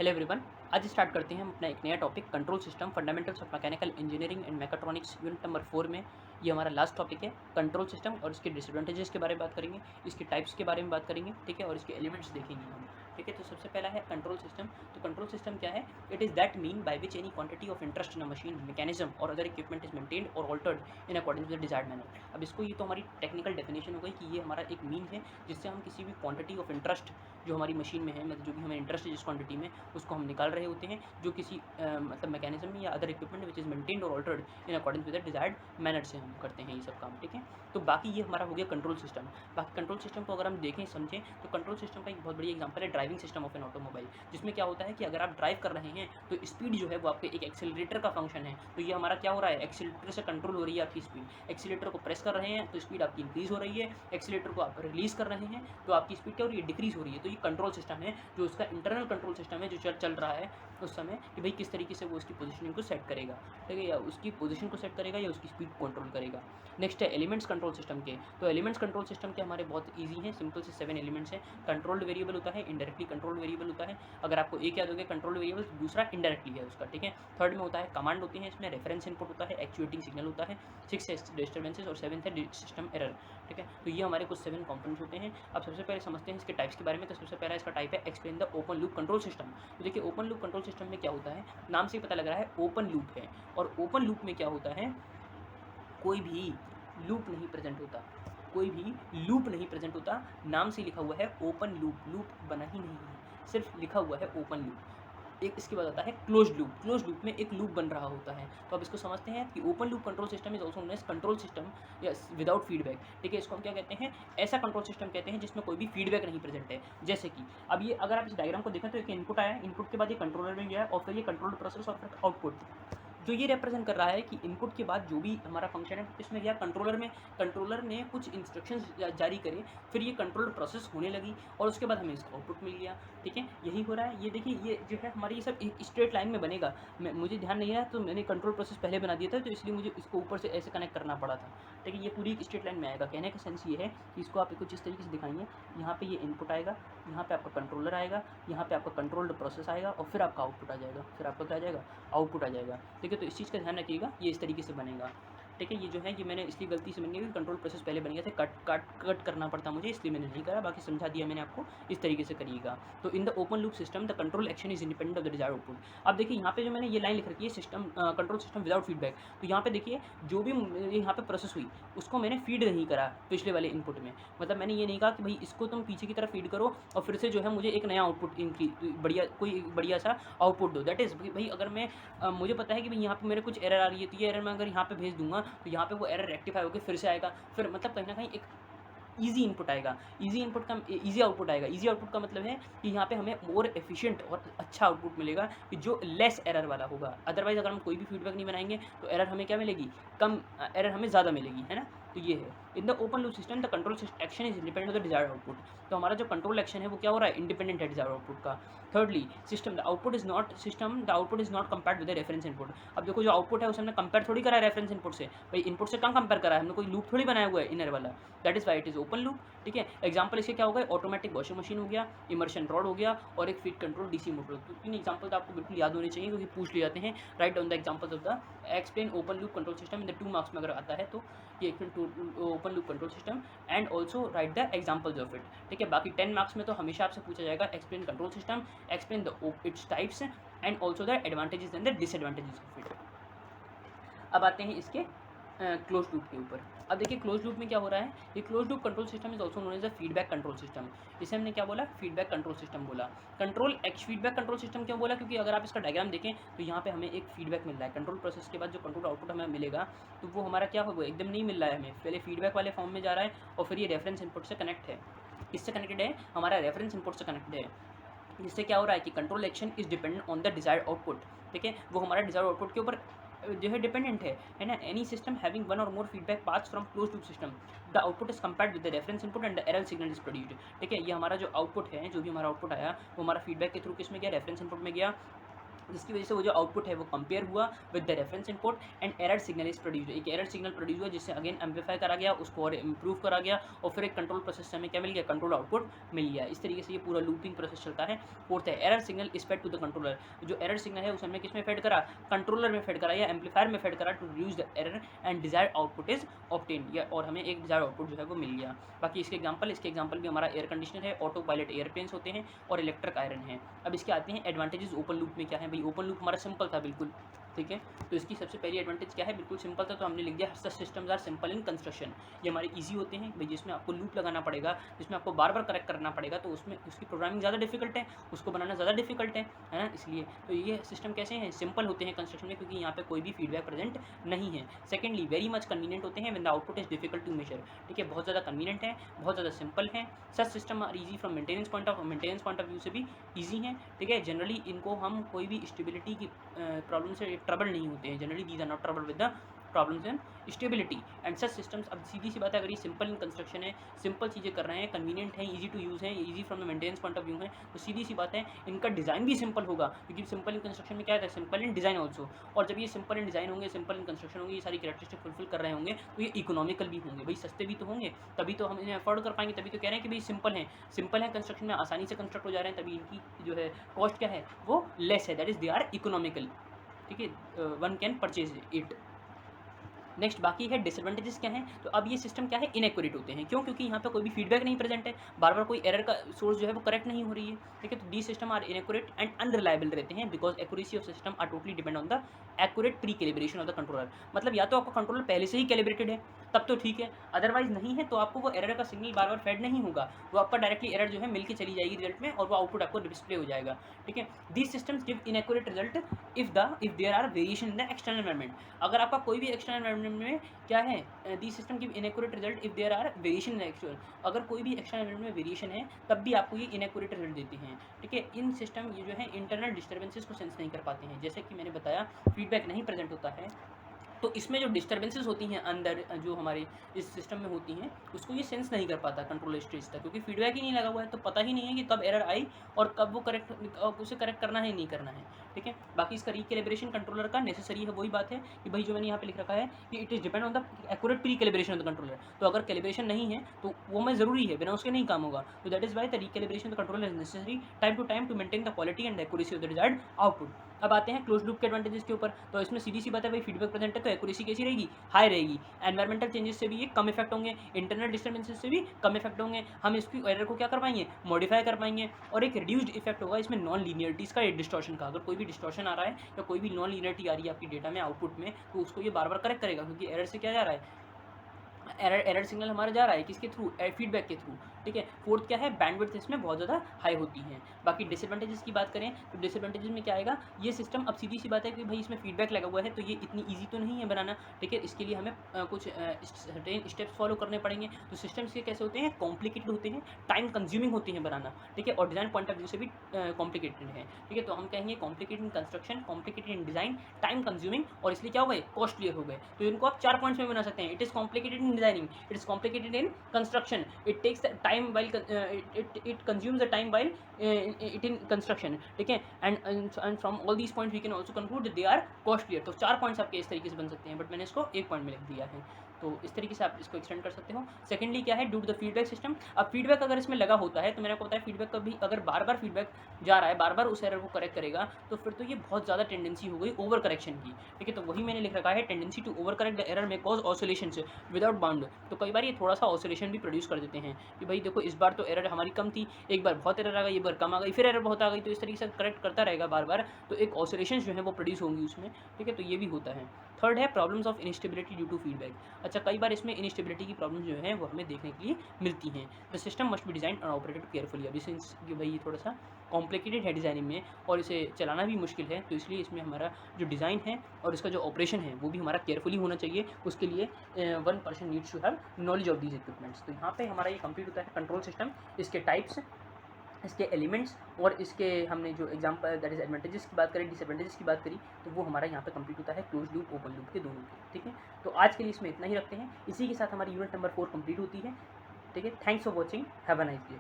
Hello everyone. आज start करते हैं हम अपना एक नया topic control system fundamentals of mechanical engineering and mechatronics unit number 4 में। ये हमारा लास्ट टॉपिक है कंट्रोल सिस्टम और इसके डिसएडवांटेजेस के बारे में बात करेंगे, इसके टाइप्स के बारे में बात करेंगे, ठीक है, और इसके एलिमेंट्स देखेंगे हम। ठीक है, तो सबसे पहला है कंट्रोल सिस्टम। तो कंट्रोल सिस्टम क्या है? It is that mean by which any quantity of interest in a machine mechanism और अदर इक्विपमेंट इज मेंटेन्ड और altered in according with desired manner. अब इसको ये तो हमारी टेक्निकल डेफिनेशन हो गई कि ये हमारा एक मीन है जिससे हम किसी भी क्वांटिटी ऑफ इंटरेस्ट जो हमारी मशीन में है, मतलब जो भी हमें इंटरेस्ट है जिस क्वांटिटी में, उसको हम निकाल रहे होते हैं, जो किसी मतलब मैकेनिज्म में या other equipment which is maintained और altered in according with the desired manner से हम करते हैं ये सब काम। ठीक है, तो बाकी ये हमारा हो गया कंट्रोल सिस्टम। बाकी कंट्रोल सिस्टम को अगर हम देखें समझें तो कंट्रोल सिस्टम का एक बहुत बड़ी एग्जांपल है driving system of an automobile, जिसमें क्या होता है कि अगर आप ड्राइव कर रहे हैं तो स्पीड जो है वो आपके एक एक्सीलरेटर का फंक्शन है। तो ये हमारा क्या हो रहा है, एक्सीलरेटर से कंट्रोल हो रही है आपकी स्पीड। एक्सीलरेटर को प्रेस कर रहे हैं तो स्पीड आपकी इंक्रीज हो रही है, एक्सीलरेटर को आप रिलीज कर रहे हैं तो आपकी स्पीड क्या हो रही है, डिक्रीज हो रही है। तो ये कंट्रोल सिस्टम है, जो उसका इंटरनल कंट्रोल सिस्टम है जो चल रहा है उस समय कि भाई किस तरीके से वो उसकी पोजीशनिंग को सेट करेगा, ठीक है, या उसकी पोजीशन को सेट करेगा या उसकी स्पीड को कंट्रोल करेगा। नेक्स्ट है एलिमेंट्स कंट्रोल सिस्टम के। तो एलिमेंट्स कंट्रोल सिस्टम के हमारे बहुत ईजी हैं, सिंपल से 7 एलिमेंट्स हैं। कंट्रोल्ड वेरिएबल होता है, इनडायरेक्टली कंट्रोल्ड वेरिएबल होता है। अगर आपको एक याद हो गया कंट्रोल्ड वेरिएबल, दूसरा इनडायरेक्टली है उसका। ठीक है, थर्ड में होता है कमांड होती है, इसमें रेफरेंस इनपुट होता है, एक्चुएटिंग सिग्नल होता है, 6 है डिस्टर्बेंसेस और 7th है सिस्टम एरर। ठीक है, तो ये हमारे कुछ 7 कंपोनेंट्स होते हैं। अब सबसे पहले समझते हैं इसके टाइप्स के बारे में। तो सबसे पहला इसका टाइप है explain the open loop control system. तो देखिए ओपन लूप कंट्रोल सिस्टम में क्या होता है, नाम से ही पता लग रहा है ओपन लूप है। और ओपन लूप में क्या होता है, कोई भी लूप नहीं प्रेजेंट होता, कोई भी लूप नहीं प्रेजेंट होता। नाम से लिखा हुआ है ओपन लूप, लूप बना ही नहीं है, सिर्फ लिखा हुआ है ओपन लूप। एक इसके बाद आता है क्लोज लूप। क्लोज लूप में एक लूप बन रहा होता है। तो अब इसको समझते हैं कि open loop control system is also known as control system या विदाउट फीडबैक। ठीक है, इसको हम क्या कहते हैं, ऐसा कंट्रोल सिस्टम कहते हैं जिसमें कोई भी फीडबैक नहीं प्रेजेंट है। जैसे कि अब ये अगर आप इस डायग्राम को देखें तो एक इनपुट आया, इनपुट के बाद ये कंट्रोलर में गया और फिर ये कंट्रोल प्रोसेस और फिर आउटपुट। जो ये रिप्रेजेंट कर रहा है कि इनपुट के बाद जो भी हमारा फंक्शन है इसमें गया कंट्रोलर ने कुछ इंस्ट्रक्शंस जारी करे, फिर ये कंट्रोल प्रोसेस होने लगी और उसके बाद हमें इसका आउटपुट मिल गया। ठीक है, यही हो रहा है। ये देखिए ये जो है हमारी ये सब एक स्ट्रेट लाइन में बनेगा। मुझे ध्यान नहीं रहा तो मैंने कंट्रोल प्रोसेस पहले बना दिया था, तो इसलिए मुझे इसको ऊपर से ऐसे कनेक्ट करना पड़ा था। ठीक है, ये पूरी एक स्ट्रेट लाइन में आएगा। कहने का सेंस ये है कि इसको आप कुछ इस तरीके से दिखाइए, यहाँ पे ये इनपुट आएगा, यहाँ पे आपका कंट्रोलर आएगा, यहाँ पे आपका कंट्रोल्ड प्रोसेस आएगा और फिर आपका आउटपुट आ जाएगा, फिर आपका क्या आ जाएगा, आउटपुट आ जाएगा। ठीक है, तो इस चीज़ का ध्यान रखिएगा, ये इस तरीके से बनेगा। ठीक है, ये जो है ये मैंने इसलिए गलती से बन गई, कंट्रोल प्रोसेस पहले बन गया था, कट करना पड़ता मुझे, इसलिए मैंने नहीं करा, बाकी समझा दिया मैंने आपको, इस तरीके से करिएगा। तो in the open loop system the control action is independent of the desired output. अब देखिए यहाँ पे जो मैंने ये लाइन लिख रखी है system control system without feedback, तो यहाँ पे देखिए जो भी यहाँ पे प्रोसेस हुई उसको मैंने फीड नहीं करा पिछले वाले इनपुट में। मतलब मैंने ये नहीं कहा कि भाई इसको तुम पीछे की तरफ फीड करो और फिर से जो है मुझे एक नया आउटपुट इनकी बढ़िया सा आउटपुट दो। दैट इज़ भाई अगर मैं मुझे पता है कि भाई यहाँ पे मेरे कुछ एरर आ रही है, तो ये एरर मैं अगर यहाँ पे भेज दूंगा तो यहाँ पे वो एरर रेक्टिफाई होकर फिर से आएगा, फिर मतलब कहीं ना कहीं एक ईजी इनपुट आएगा, ईजी इनपुट का ईजी आउटपुट आएगा। ईजी आउटपुट का मतलब है कि यहाँ पे हमें मोर एफिशिएंट और अच्छा आउटपुट मिलेगा कि जो लेस एरर वाला होगा। अदरवाइज अगर हम कोई भी फीडबैक नहीं बनाएंगे तो एरर हमें क्या मिलेगी, कम एरर हमें ज़्यादा मिलेगी, है ना। तो ये है in the open loop system the control action is independent of the desired output. तो हमारा जो कंट्रोल एक्शन है वो क्या हो रहा है, इंडिपेंडेंट है डिजायर्ड आउटपुट का। Thirdly system the output is not compared with the reference input. अब देखो जो आउटपुट है उसे हमने कंपेयर थोड़ी करा है रेफरेंस इनपुट से, भाई इनपुट से कहाँ कंपेयर करा है हमने, कोई लूप थोड़ी बनाया हुआ है इनर वाला। That is why it is open loop. ठीक है, एग्जाम्पल इसके क्या हो गए, ऑटोमेटिक वॉशिंग मशीन हो गया, इमर्शन रॉड हो गया और एक फीड कंट्रोल डीसी मोटर। तो 3 एग्जाम्पल तो आपको बिल्कुल याद होने चाहिए क्योंकि पूछ ले जाते हैं। Write down the examples of the explain open loop control system in the 2 marks में अगर आता है तो ये open loop control system and also right the examples of it. ठीक है, बाकी 10 मार्क्स में तो हमेशा आपसे पूछा जाएगा explain control system, explain the its types and also the advantages and the disadvantages of it. अब आते हैं इसके क्लोज लूप के ऊपर। अब देखिए क्लोज लूप में क्या हो रहा है, ये close loop control system is also known as a feedback control system. इसे हमने क्या बोला, फीडबैक कंट्रोल सिस्टम बोला। फीडबैक कंट्रोल सिस्टम क्यों बोला, क्योंकि अगर आप इसका डायग्राम देखें तो यहाँ पे हमें एक फीडबैक मिल रहा है। कंट्रोल प्रोसेस के बाद जो कंट्रोल आउटपुट हमें मिलेगा तो वो हमारा क्या होगा, एकदम नहीं मिल रहा है हमें, पहले फीडबैक वाले फॉर्म में जा रहा है और फिर ये रेफरेंस इनपुट से कनेक्ट है। किससे कनेक्टेड है, हमारा रेफरेंस इनपुट से कनेक्टेड है, जिससे क्या हो रहा है कि control action is dependent on the desired output. ठीक है, वो हमारा डिजायर्ड आउटपुट के ऊपर जो है डिपेंडेंट है ना। Any system having one or more feedback paths from close loop system the output is compared with the reference input and the error signal is produced. ठीक है, ये हमारा जो आउटपुट है, जो भी हमारा आउटपुट आया वो हमारा फीडबैक के थ्रू किस में गया, रेफरेंस इनपुट में गया जिसकी वजह से वो जो आउटपुट है वो कंपेयर हुआ with the reference input and error signal is produce. एक एरर सिग्नल प्रोड्यूस हुआ जिससे अगेन एम्पलीफाई करा गया, उसको और इम्प्रूव करा गया और फिर एक कंट्रोल प्रोसेस से हमें क्या मिल गया, कंट्रोल आउटपुट मिल गया। इस तरीके से ये पूरा लूपिंग प्रोसेस चलता है। फोर्थ है error signal is fed to the controller. जो एरर सिग्नल है उसे हमने किस में फेड करा, कंट्रोलर में फेड करा या एम्पलीफायर में फेड करा to reduce the error and desired output is obtain, या और हमें एक डिजायर्ड आउटपुट जो है वो मिल गया। बाकी इसके एग्जांपल भी हमारा एयर कंडीशनर है, ऑटो पायलट एयरप्लेन्स होते हैं और इलेक्ट्रिक आयरन है। अब इसके आते हैं एडवांटेजेस ओपन लूप में क्या है। भाई ओपन लूप हमारा सिंपल था बिल्कुल, ठीक है। तो इसकी सबसे पहली एडवांटेज क्या है, बिल्कुल सिंपल था, तो हमने लिख दिया such systems are simple in construction. ये हमारे इजी होते हैं भाई, जिसमें आपको लूप लगाना पड़ेगा, जिसमें आपको बार बार करेक्ट करना पड़ेगा, तो उसमें उसकी प्रोग्रामिंग ज़्यादा डिफिकल्ट है, उसको बनाना ज़्यादा डिफिकल्ट है ना। इसलिए तो ये सिस्टम कैसे हैं, सिंपल होते हैं कंस्ट्रक्शन में, क्योंकि यहाँ पे कोई भी फीडबैक प्रेजेंट नहीं है। सेकेंडली वेरी मच कन्वीनियंट होते हैं when the output is difficult to measure, ठीक है, बहुत ज़्यादा कन्वीनियंट है, बहुत ज़्यादा सिंपल है। Such system are easy from maintenance point of view से भी ईजी है, ठीक है। जनरली इनको हम कोई भी स्टेबिलिटी की प्रॉब्लम से ट्रबल नहीं होते हैं, generally these are not trouble with the problems in stability and such systems. अब सीधी सी बात है, अगर ये सिंपल इन कंस्ट्रक्शन है, सिंपल चीज़ें कर रहे हैं, कन्वीनियंट है, ईजी टू यूज़ है, easy from the maintenance point of view है, तो सीधी सी बात है इनका डिज़ाइन भी सिंपल होगा, क्योंकि सिंपल इन कंस्ट्रक्शन में क्या है, सिंपल इन डिज़ाइन ऑल्सो। और जब ये सिंपल इन डिज़ाइन होंगे, सिंपल इन कंस्ट्रक्शन होंगे, ये सारी कैरेक्टरिस्टिक फुलफिल कर रहे होंगे, तो ये इकोनॉमिकल भी होंगे, भाई सस्ते भी तो होंगे, तभी तो हम इन्हें अफोर्ड कर पाएंगे, तभी तो कह रहे हैं कि भाई सिंपल है कंस्ट्रक्शन में, आसानी से कंस्ट्रक्ट हो जा रहे हैं, तभी इनकी जो है कॉस्ट क्या है वो लेस है, that is they are economical, ठीक है, one can purchase it. Next बाकी है डिसएडवांटेजेस क्या हैं, तो अब ये सिस्टम क्या है, इनएक्यूरेट होते हैं, क्यों, क्योंकि यहाँ पे कोई भी फीडबैक नहीं प्रेजेंट है, बार बार कोई एरर का सोर्स जो है वो करेक्ट नहीं हो रही है, ठीक है। तो the system are inaccurate and unreliable रहते हैं because accuracy of system are totally depend on the accurate pre calibration of the controller. मतलब या तो आपका कंट्रोलर पहले से ही कैलिब्रेटेड है तब तो ठीक है, अदरवाइज नहीं है तो आपको वो एरर का सिग्नल बार बार फेड नहीं होगा, वो आपका डायरेक्टली एरर जो है मिल के चली जाएगी रिजल्ट में और वो आउटपुट आपको डिस्प्ले हो जाएगा, ठीक है। These systems give inaccurate result if there are variation in the external environment. अगर आपका कोई भी एक्सटर्नल एनवायरनमेंट में क्या है, the system give inaccurate result if there are variation in actual, अगर कोई भी एक्सटर्नल एनवायरनमेंट में वेरिएशन है तब भी आपको ये इनएक्यूरेट रिजल्ट देते हैं, ठीक है। इन सिस्टम ये जो है इंटरनल डिस्टर्बेंसेस को सेंस नहीं कर पाते हैं, जैसे कि मैंने बताया फीडबैक नहीं प्रेजेंट होता है, तो इसमें जो डिस्टर्बेंसेस होती हैं अंदर जो हमारे इस सिस्टम में होती हैं उसको ये सेंस नहीं कर पाता कंट्रोल स्टेज तक, क्योंकि फीडबैक ही नहीं लगा हुआ है, तो पता ही नहीं है कि कब एरर आई और कब वो उसे करेक्ट करना है नहीं करना है, ठीक है। बाकी इसका रिकैलिब्रेशन कंट्रोलर का नेसेसरी है, वही बात है कि भाई जो मैंने यहाँ पे लिख रखा है कि it is depend on the accurate pre calibration of the controller, तो अगर कैलिब्रेशन नहीं है तो वो मैं ज़रूरी है, बिना उसके नहीं काम होगा, तो that is why the recalibration of the controller is necessary time to maintain the quality and accuracy of the desired output. अब आते हैं क्लोज लूप के एडवांटेजेस के ऊपर, तो इसमें सीधी सी बात है भाई फीडबैक प्रेजेंट है तो एक्यूरेसी कैसी रहेगी, हाई रहेगी, एनवायरमेंटल चेंजेस से भी ये कम इफेक्ट होंगे, इंटरनल डिस्टर्बेंसेस से भी कम इफेक्ट होंगे, हम इसकी एरर को क्या कर पाएंगे, मॉडिफाई कर पाएंगे, और एक रिड्यूस्ड इफेक्ट होगा इसमें नॉन लीनियरिटीज़ का, डिस्टॉर्शन का। अगर कोई भी डिस्टॉर्शन आ रहा है या कोई भी नॉन लीनियरिटी आ रही है आपकी डेटा में आउटपुट में, तो उसको ये बार बार करेक्ट करेगा, क्योंकि एरर से क्या जा रहा है, एरर सिग्नल हमारा जा रहा है किसके थ्रू, फीडबैक के थ्रू, ठीक है। फोर्थ क्या है, बैंडविड्थ इसमें बहुत ज़्यादा हाई होती है। बाकी डिसएडवांटेजेस की बात करें तो डिसएडवांटेजेस में क्या आएगा, ये सिस्टम अब सीधी सी बात है कि भाई इसमें फीडबैक लगा हुआ है तो ये इतनी ईजी तो नहीं है बनाना, ठीक है। इसके लिए हमें कुछ सर्टेन स्टेप्स फॉलो करने पड़ेंगे, तो सिस्टम्स के कैसे होते हैं, कॉम्प्लिकेटेड होते हैं, टाइम कंज्यूमिंग होती हैं बनाना, ठीक है, और डिज़ाइन पॉइंट ऑफ व्यू से भी कॉम्प्लिकेटेड है, ठीक है। तो हम कहेंगे complicated in construction, complicated in design, time consuming, और इसलिए क्या हो गए, कॉस्टली हो गए। तो इनको आप 4 पॉइंट्स में बना सकते हैं, it is complicated in designing, it is complicated in construction, it takes time while it consumes the time while it in construction, ठीक है, and from all these points we can also conclude that they are costlier। तो 4 points आपके इस तरीके से बन सकते हैं, बट मैंने इसको 1 पॉइंट में लिख दिया है, तो इस तरीके से आप इसको एक्सटेंड कर सकते हो। सेकेंडली क्या है, due to the feedback system, अब फीडबैक अगर इसमें लगा होता है तो मैंने आपको बताया फीडबैक कभी अगर बार बार फीडबैक जा रहा है, बार बार उस एरर को करेक्ट करेगा, तो फिर तो ये बहुत ज़्यादा टेंडेंसी हो गई ओवर करेक्शन की, ठीक है। तो वही मैंने लिख रखा है, tendency to overcorrect the error में कॉज ऑसिलेशंस विदाउट बाउंड। तो कई बार ये थोड़ा सा ऑसिलेशन भी प्रोड्यूस कर देते हैं कि भाई देखो इस बार तो एरर हमारी कम थी, एक बार बहुत एरर आ गई, एक बार कम आ गई, फिर एरर बहुत आ गई, तो इस तरीके से करेक्ट करता रहेगा बार बार, तो एक ऑसिलेशन जो है वो प्रोड्यूस होंगी उसमें, ठीक है। तो ये भी होता है। थर्ड है problems of instability due to feedback. अच्छा, कई बार इसमें इनस्टेबिलिटी की प्रॉब्लम जो है वो हमें देखने के लिए मिलती हैं। The system must be design और ऑपरेटेड केयरफुली। अभी सिंस कि भाई ये थोड़ा सा कॉम्प्लिकेटेड है डिज़ाइनिंग में और इसे चलाना भी मुश्किल है, तो इसलिए इसमें हमारा जो डिज़ाइन है और इसका जो ऑपरेशन है वो भी हमारा केयरफुली होना चाहिए। उसके लिए 1 person needs to have knowledge of these equipments. तो यहाँ पे हमारा ये कंप्लीट होता है कंट्रोल सिस्टम, इसके टाइप्स, इसके एलिमेंट्स और इसके हमने जो एग्जांपल दैट इज एडवांटेजेस की बात करें, डिसएडवांटेजेस की बात करी, तो वो हमारा यहाँ पे कंप्लीट होता है क्लोज लूप ओपन लूप के दोनों के, ठीक है। तो आज के लिए इसमें इतना ही रखते हैं, इसी के साथ हमारी यूनिट नंबर 4 कंप्लीट होती है, ठीक है। Thanks for watching, have a nice day.